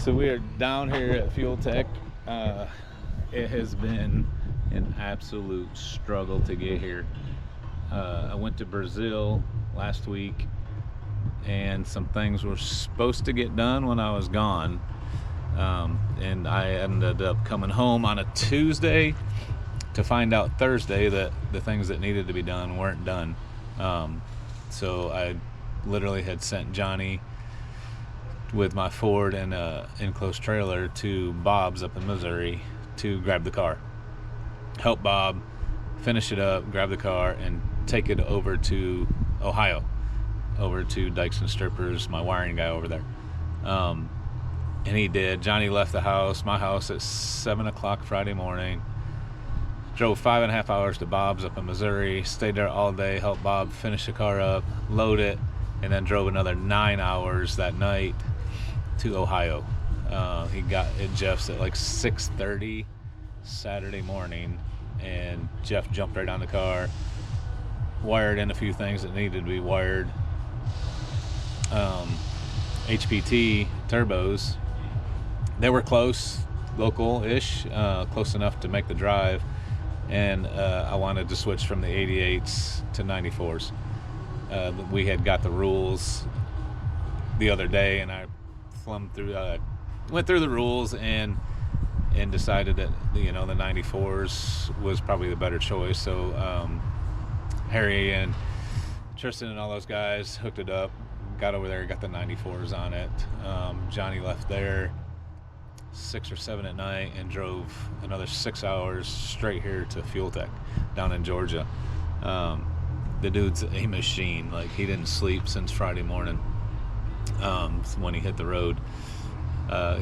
So we are down here at FuelTech. It has been an absolute struggle to get here. I went to Brazil last week, and some things were supposed to get done when I was gone. And I ended up coming home on a Tuesday to find out Thursday that the things that needed to be done weren't done. So I literally had sent Johnny with my Ford and a enclosed trailer to Bob's up in Missouri to grab the car, help Bob finish it up, grab the car, and take it over to Ohio, over to Dykes and Strippers, my wiring guy over there. And he did. Johnny left my house at 7 o'clock Friday morning, drove 5.5 hours to Bob's up in Missouri, stayed there all day, helped Bob finish the car up, load it, and then drove another 9 hours that night to Ohio. He got at Jeff's at like 6:30 Saturday morning, and Jeff jumped right on the car, wired in a few things that needed to be wired. HPT turbos, they were close, local-ish, close enough to make the drive, and I wanted to switch from the 88s to 94s. We had got the rules the other day, and I went through the rules and decided that the 94s was probably the better choice. So Harry and Tristan and all those guys hooked it up, got over there, got the 94s on it. Johnny left there 6 or 7 at night and drove another 6 hours straight here to FuelTech down in Georgia. The dude's a machine. Like, he didn't sleep since Friday morning when he hit the road.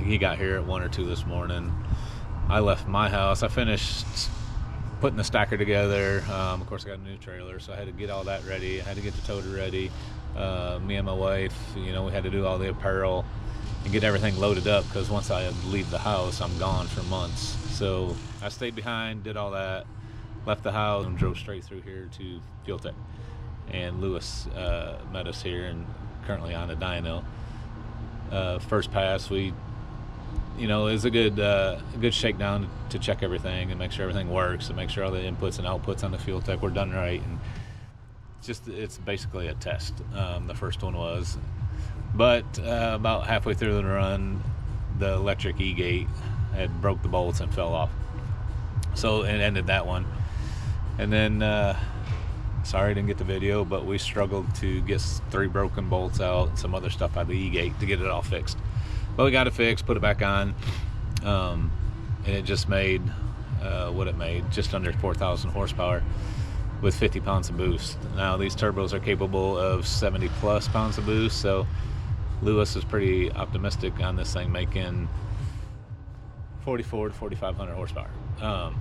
He got here at 1 or 2 this morning. I left my house. I finished putting the stacker together. Of course, I got a new trailer, so I had to get all that ready. I had to get the toter ready. Me and my wife, we had to do all the apparel and get everything loaded up, because once I leave the house, I'm gone for months. So I stayed behind, did all that, left the house, and drove straight through here to FuelTech. And Lewis met us here, and currently on a dyno. First pass, it was a good shakedown to check everything and make sure everything works and make sure all the inputs and outputs on the FuelTech were done right. And it's basically a test. The first one was, but about halfway through the run, the electric E-gate had broke the bolts and fell off. So it ended that one. And then, sorry I didn't get the video, but we struggled to get 3 broken bolts out and some other stuff out of the E-gate to get it all fixed. But we got it fixed, put it back on, and it just made what it made, just under 4,000 horsepower with 50 pounds of boost. Now, these turbos are capable of 70 plus pounds of boost, so Lewis is pretty optimistic on this thing making 4,400 to 4,500 horsepower,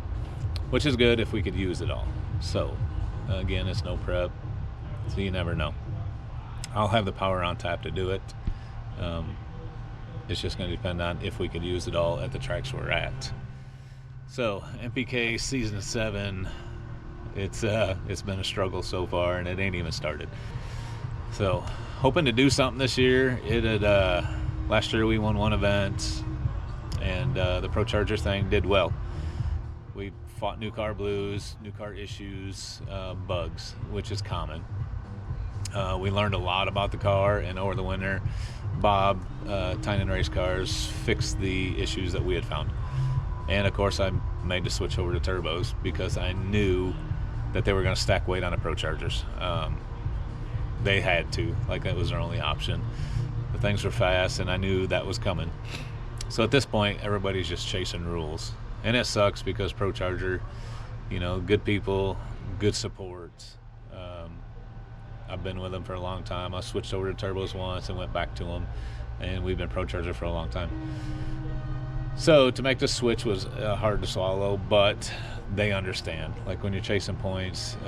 which is good if we could use it all. So again, it's no prep, so you never know. I'll have the power on tap to do it. It's just going to depend on if we could use it all at the tracks we're at. So NPK season 7, it's been a struggle so far, and it ain't even started. So hoping to do something this year. Last year we won 1 event, and the Pro Charger thing did well. We fought new car blues, new car issues, bugs, which is common. We learned a lot about the car, and over the winter, Bob, Tynan Race Cars, fixed the issues that we had found. And of course, I made the switch over to turbos because I knew that they were going to stack weight on the Pro Chargers. They had to, like, that was their only option. The things were fast, and I knew that was coming. So at this point, everybody's just chasing rules. And it sucks because Pro Charger, good people, good support. I've been with them for a long time. I switched over to turbos once and went back to them, and we've been Pro Charger for a long time. So to make the switch was hard to swallow, but they understand. Like, when you're chasing points,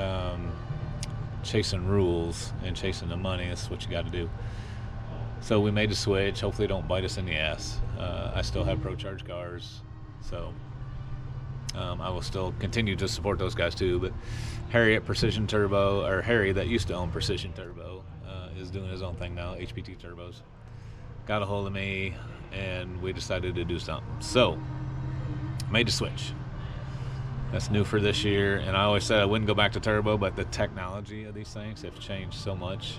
chasing rules, and chasing the money, that's what you got to do. So we made the switch. Hopefully it don't bite us in the ass. I still have Pro Charge cars, so I will still continue to support those guys too. But Harry at Precision Turbo, or Harry that used to own Precision Turbo, is doing his own thing now, HPT Turbos. Got a hold of me, and we decided to do something. So, made the switch. That's new for this year, and I always said I wouldn't go back to turbo, but the technology of these things have changed so much.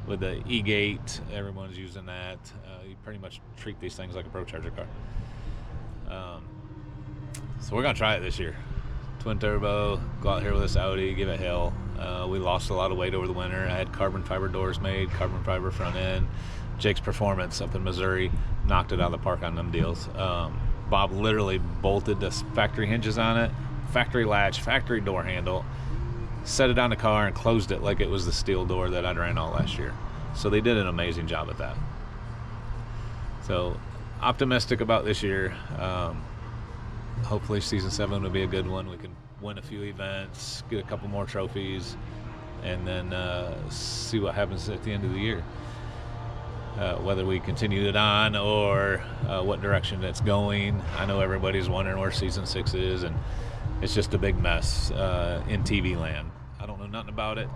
With the E-Gate, everyone's using that. You pretty much treat these things like a Pro Charger car. So we're gonna try it this year. Twin turbo, go out here with this Audi, give it hell. We lost a lot of weight over the winter. I had carbon fiber doors made, carbon fiber front end. Jake's Performance up in Missouri knocked it out of the park on them deals. Bob literally bolted the factory hinges on it, factory latch, factory door handle, set it on the car and closed it like it was the steel door that I'd ran all last year. So they did an amazing job at that. So optimistic about this year. Hopefully season 7 will be a good one. We can win a few events, get a couple more trophies, and then see what happens at the end of the year. Whether we continue it on or what direction it's going. I know everybody's wondering where season 6 is, and it's just a big mess in TV land. I don't know nothing about it.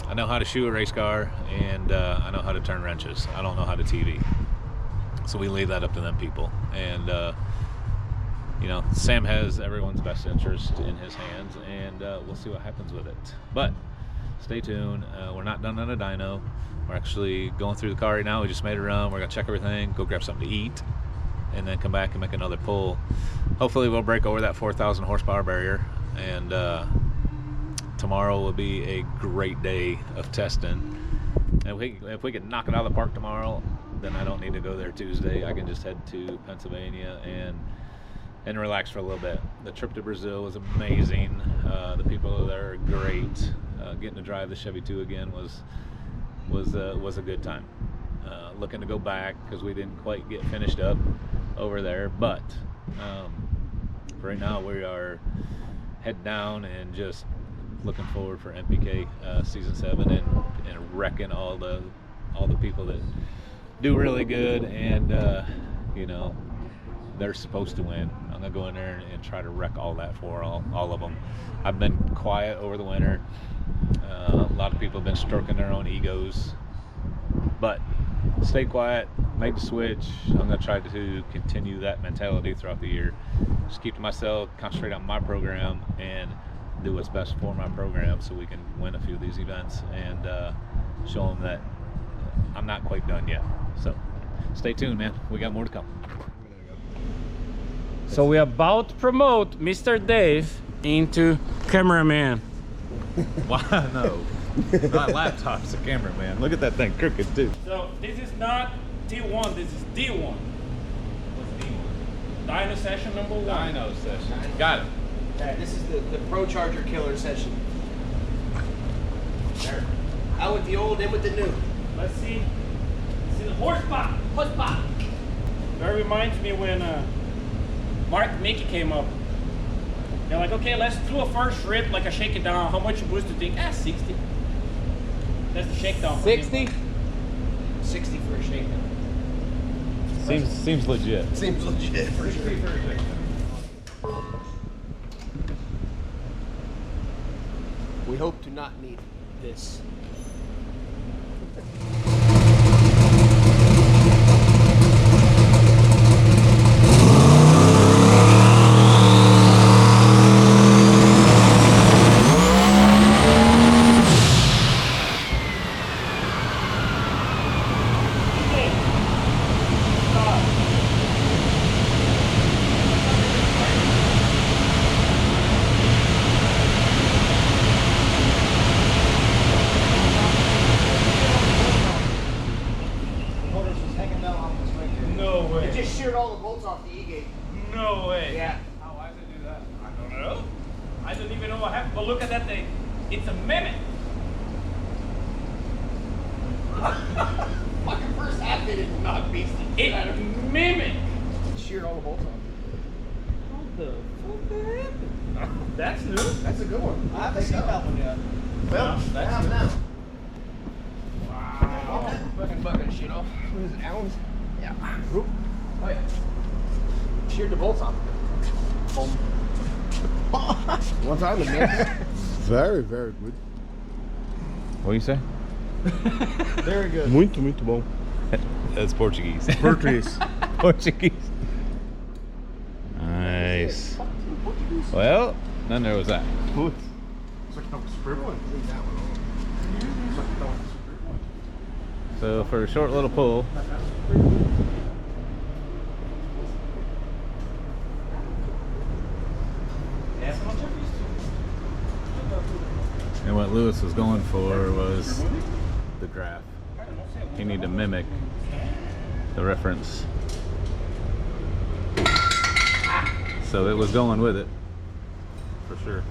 I know how to shoe a race car, and I know how to turn wrenches. I don't know how to TV. So we leave that up to them people. And you know, Sam has everyone's best interest in his hands, and we'll see what happens with it. But stay tuned. We're not done on a dyno. We're actually going through the car right now. We just made a run. We're gonna check everything, go grab something to eat, and then come back and make another pull. Hopefully we'll break over that 4,000 horsepower barrier, and tomorrow will be a great day of testing. And if we can knock it out of the park tomorrow, then I don't need to go there Tuesday. I can just head to Pennsylvania and relax for a little bit. The trip to Brazil was amazing. The people there are great. Getting to drive the Chevy 2 again was a good time. Looking to go back because we didn't quite get finished up over there, but right now we are head down and just looking forward for NPK season 7 and wrecking all the people that do really good, and you know, they're supposed to win. I'm gonna go in there and try to wreck all that for all of them. I've been quiet over the winter. A lot of people have been stroking their own egos, but stay quiet, make the switch. I'm gonna try to continue that mentality throughout the year. Just keep to myself, concentrate on my program, and do what's best for my program so we can win a few of these events and show them that I'm not quite done yet. So stay tuned, man. We got more to come. So we're about to promote Mr. Dave into cameraman. Why no? Not laptops, a cameraman. Look at that thing, crooked too. So this is not T1, this is D1. What's D1? Dyno session number 1. Dyno session. Got it. Okay, this is the Pro Charger killer session. There. Out with the old, in with the new. Let's see the horsepower. That reminds me when Mark Mickey came up. They're like, okay, let's do a first rip, like a shake it down. How much boost do you think? 60. That's the shakedown. 60? 60 for a shakedown. Seems legit. Seems legit for sure. We hope to not need this. It just sheared all the bolts off the E-Gate. No way. Yeah. How why does it do that? I don't know. I don't even know what happened. But look at that thing. It's a mimic. Fucking first half it is not beastie. It mimic. Sheared all the bolts off. What the fuck happened? That's new. That's a good one. I haven't seen that one yet. Well, No, that's that's now. Wow. Fucking bucket shit off. What is it, Allen's? Yeah. Oop. Oh yeah. Sheared the bolts off. Boom. One time, man. Very, very good. What do you say? Very good. Muito, muito bom. That's Portuguese. Português. Portuguese. Nice. Well, then there was that. So for a short little pull. And what Lewis was going for was the graph. He needed to mimic the reference. So it was going with it, for sure.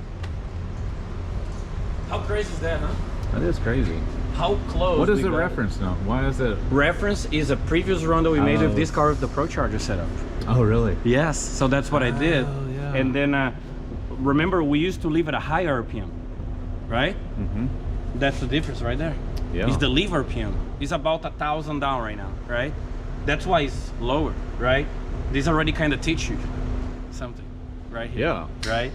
How crazy is that, huh? That is crazy. How close? What is we the got. reference now? Why is it? Reference is a previous run that we made with this car with the Pro Charger setup. Oh, really? Yes, so that's what I did. yeah. And then remember, we used to leave at a high RPM, right? Mm-hmm. That's the difference right there. Yeah. It's the leave RPM. It's about 1,000 down right now, right? That's why it's lower, right? This already kind of teach you something, right here. Yeah. Right?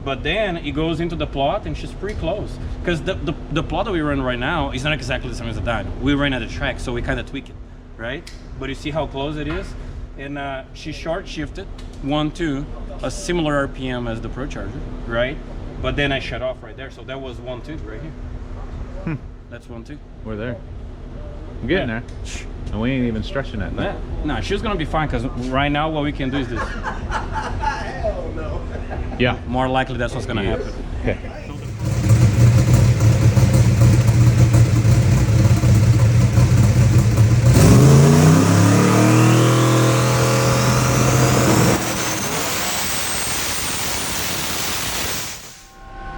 But then it goes into the plot and she's pretty close. Because the plot that we run right now is not exactly the same as the dyno. We run at the track, so we kind of tweak it, right? But you see how close it is? And she short shifted 1-2, a similar RPM as the Pro Charger, right? But then I shut off right there, so that was 1-2 right here. That's 1-2. We're there. I'm getting there. And we ain't even stretching that thing. Yeah. No, she's gonna be fine because right now what we can do is this. Hell no. Yeah. More likely that's what's gonna happen. Okay.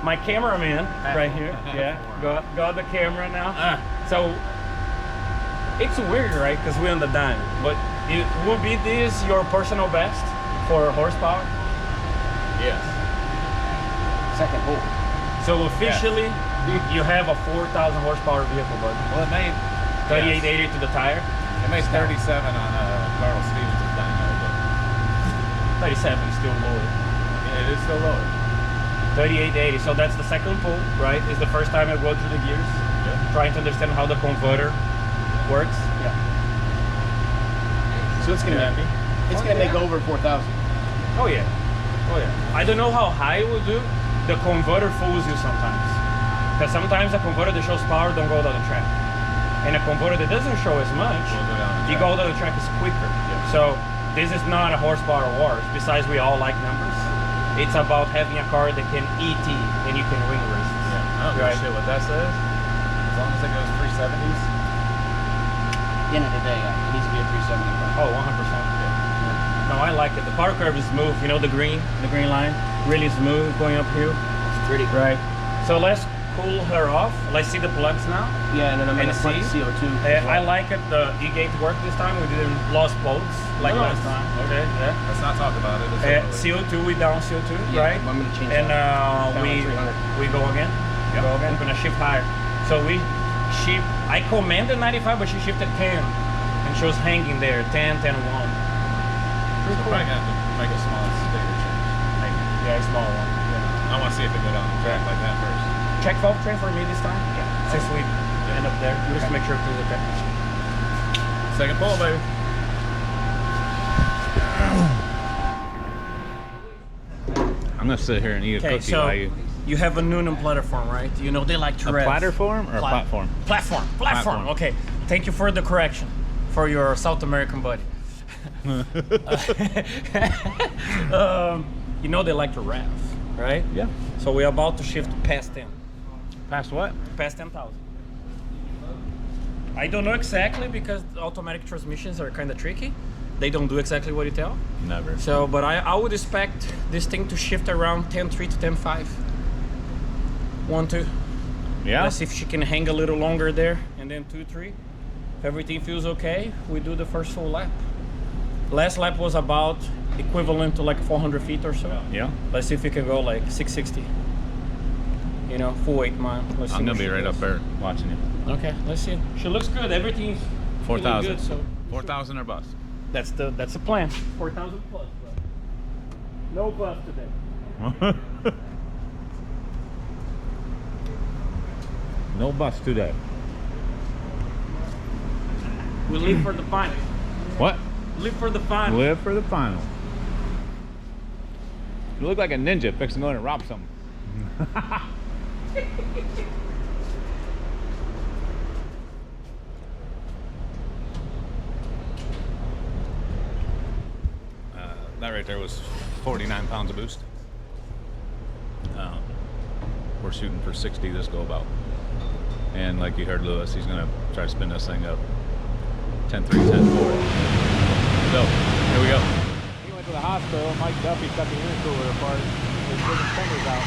My cameraman right here. Yeah, got the camera now. So it's weird, right? Because we're on the dyno, but it will be this your personal best for horsepower? Yes. Second hole. So officially, you have a 4,000 horsepower vehicle, bud. Well, it made 3880 to the tire. It made 37 on Carl Stevens' dyno, but 37 is still lower. yeah, it is still lower. 3880. So that's the second pull, right? It's the first time I go through the gears, trying to understand how the converter works. Yeah. So it's gonna make over 4,000. Oh yeah. Oh yeah. I don't know how high it will do. The converter fools you sometimes. Because sometimes a converter that shows power don't go down the track. And a converter that doesn't show as much, you go down the track is quicker. So this is not a horsepower war. Besides, we all like numbers. It's about having a car that can ET and you can ring races. Yeah. I don't give a shit what that says. As long as it goes 370s. At the end of the day, it needs to be a 370. Oh, 100%. No, I like it. The power curve is smooth. You know the green line? Really smooth going uphill. It's pretty. Right. So let's cool her off. Let's see the plugs now. Yeah, and then I'm gonna put see. CO2. I like it. The E-gate worked this time. We didn't lost bolts like last time. Okay, yeah. Let's not talk about it. CO2, we down CO2, Yeah, right? I'm gonna change and that. we go again. Yep. Go again. We're gonna shift higher. So I commanded 95, but she shifted 10, and she was hanging there 10, 10, 1. We're probably gonna have to make a small sticker change. Yeah, a small one. Yeah. I want to see if it go down the track like that first. Check valve train for me this time. Yeah. Since we end up there, just to make sure everything's okay. Second pull, baby. I'm gonna sit here and eat a Okay, cookie so while you have a Noonan platform, right? You know they like to a rev. platform or a platform? Platform. Okay. Thank you for the correction for your South American buddy. You know they like to rev, right? Yeah. So we're about to shift past 10. Past what? Past 10,000. I don't know exactly because automatic transmissions are kind of tricky. They don't do exactly what you tell. Never. So, but I would expect this thing to shift around 10.3 to 10.5. 1, 2. Yeah. Let's see if she can hang a little longer there, and then 2, 3. If everything feels okay, we do the first full lap. Last lap was about equivalent to like 400 feet or so. Yeah. Let's see if we can go like 660. You know, full 8 mile. Let's see I'm gonna what be she right does. up there watching you. Okay, let's see. She looks good. Everything's 4,000. good. So 4,000 or bust. that's the plan. 4,000 plus, bro. No bust today. No bust today. We leave for the final. What? Live for the fun. Live for the final. You look like a ninja fixing to go in and rob something. That right there was 49 pounds of boost. We're shooting for 60 this go about. And like you heard Lewis, he's gonna try to spin this thing up 10-3, 10-4. So, here we go. He went to the hospital. Mike Duffy cut the intercooler apart. His freaking fingers out.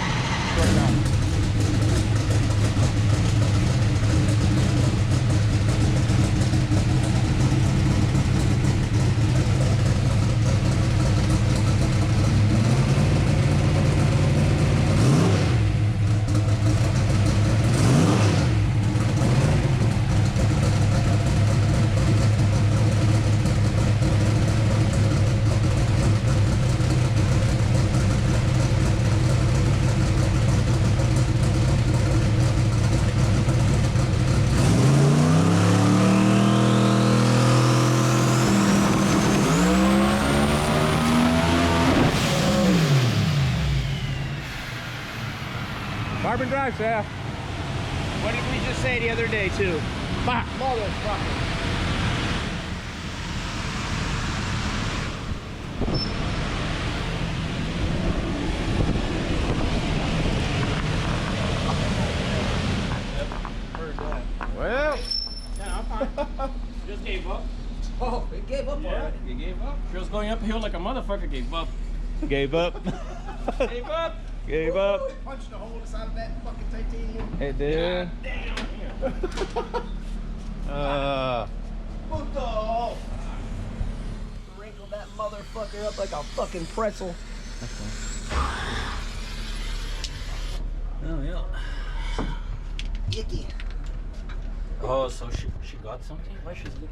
Straight down. Carbon drive shaft. What did we just say the other day, too? Motherfucker. Well, Yeah, I'm fine. Just gave up. Oh, it gave up already. You gave up? She was going uphill like a motherfucker. Gave up. gave up. Gave up. Gave up. It punched a hole inside of that fucking titanium. It did. Damn. Puto! Wrinkled that motherfucker up like a fucking pretzel. Oh yeah. Icky. Oh, so she got something? Why she's looking?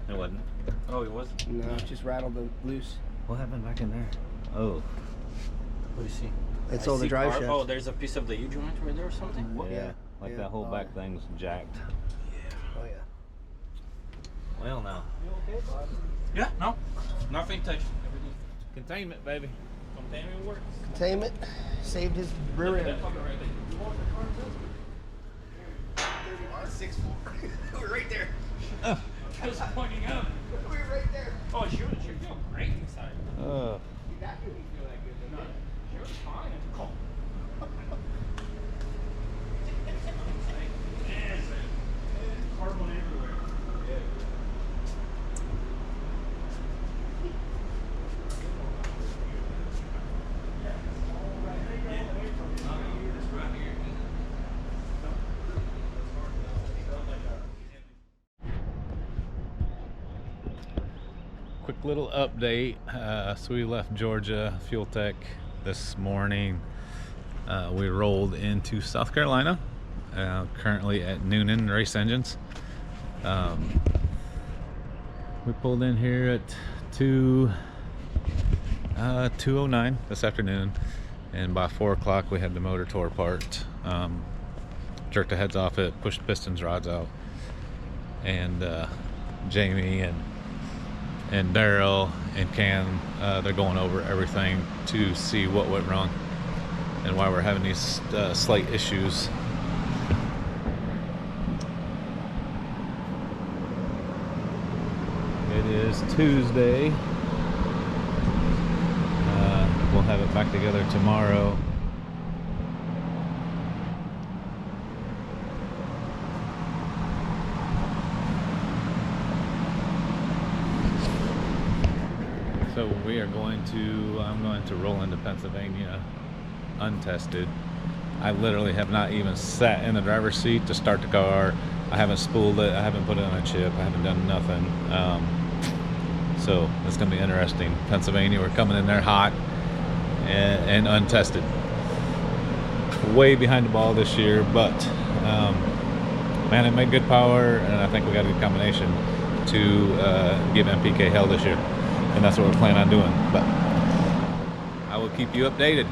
It wasn't. Oh, it wasn't. No, it just rattled it loose. What happened back in there? Oh. What do you see? It's I all the see drive carb. shaft. Oh, there's a piece of the U joint right there or something. What? Yeah. Like Yeah. that whole Oh, back yeah. thing's jacked. Oh yeah. Well, now. You okay, Bob? Yeah, no, nothing touched. Everything. Containment, baby. Containment works. Containment saved his rear Look at end. that fucker right there. 6'4". We're right there. Just pointing up. We're right there. Oh, she feel great inside. That made me feel that good. No, she was fine. It's cold. Carbon everywhere. Quick little update. So we left Georgia FuelTech this morning. We rolled into South Carolina, currently at Noonan Race Engines. We pulled in here at 2:09 this afternoon, and by 4 o'clock we had the motor tore apart. Jerked the heads off it, pushed pistons rods out, and Jamie and Daryl and Cam, they're going over everything to see what went wrong and why we're having these slight issues. It is Tuesday. We'll have it back together tomorrow. So I'm going to roll into Pennsylvania untested. I literally have not even sat in the driver's seat to start the car. I haven't spooled it. I haven't put it on a chip. I haven't done nothing. So it's going to be interesting. Pennsylvania, we're coming in there hot and untested. Way behind the ball this year, but man, it made good power, and I think we got a good combination to give NPK hell this year. And that's what we're planning on doing. But I will keep you updated.